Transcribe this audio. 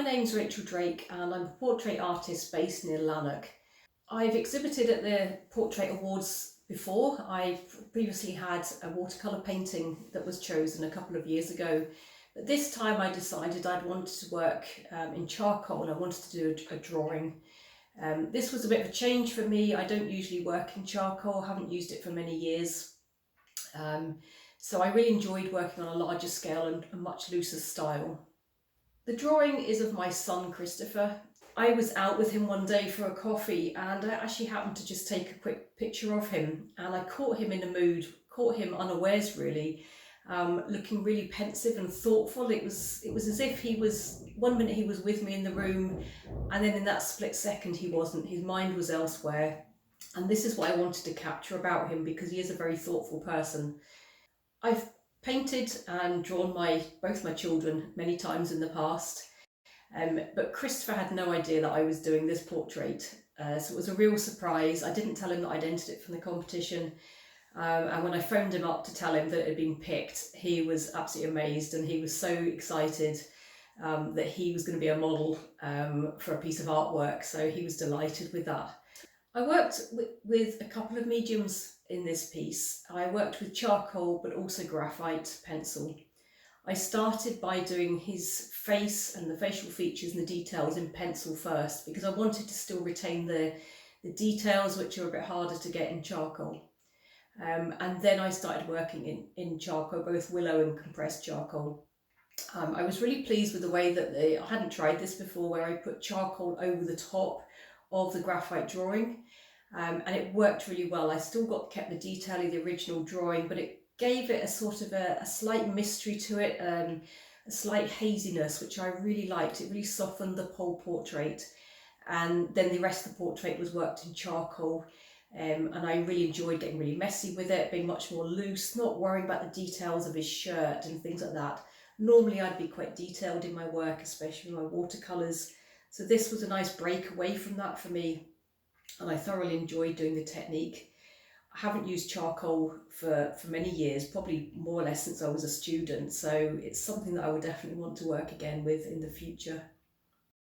name's Rachel Drake and I'm a portrait artist based near Lanark. I've exhibited at the Portrait Awards before. I've previously had a watercolour painting that was chosen a couple of years ago. But this time I decided I'd wanted to work in charcoal and I wanted to do a drawing. This was a bit of a change for me. I don't usually work in charcoal, haven't used it for many years. So I really enjoyed working on a larger scale and a much looser style. The drawing is of my son Christopher. I was out with him one day for a coffee and I actually happened to just take a quick picture of him, and I caught him in the mood, caught him unawares really, looking really pensive and thoughtful. It was as if he was, one minute he was with me in the room and then in that split second he wasn't, his mind was elsewhere. And this is what I wanted to capture about him because he is a very thoughtful person. I've painted and drawn both my children many times in the past, but Christopher had no idea that I was doing this portrait, so it was a real surprise. I didn't tell him that I'd entered it from the competition, and when I phoned him up to tell him that it had been picked, he was absolutely amazed and he was so excited that he was going to be a model for a piece of artwork, so he was delighted with that. I worked with a couple of mediums in this piece. I worked with charcoal but also graphite pencil. I started by doing his face and the facial features and the details in pencil first because I wanted to still retain the details, which are a bit harder to get in charcoal. And then I started working in charcoal, both willow and compressed charcoal. I was really pleased with the way that I hadn't tried this before, where I put charcoal over the top of the graphite drawing, and it worked really well. I still kept the detail of the original drawing, but it gave it a sort of a slight mystery to it, a slight haziness, which I really liked. It really softened the whole portrait, and then the rest of the portrait was worked in charcoal, and I really enjoyed getting really messy with it, being much more loose, not worrying about the details of his shirt and things like that. Normally I'd be quite detailed in my work, especially my watercolours, so this was a nice break away from that for me, and I thoroughly enjoyed doing the technique. I haven't used charcoal for many years, probably more or less since I was a student, so it's something that I would definitely want to work again with in the future.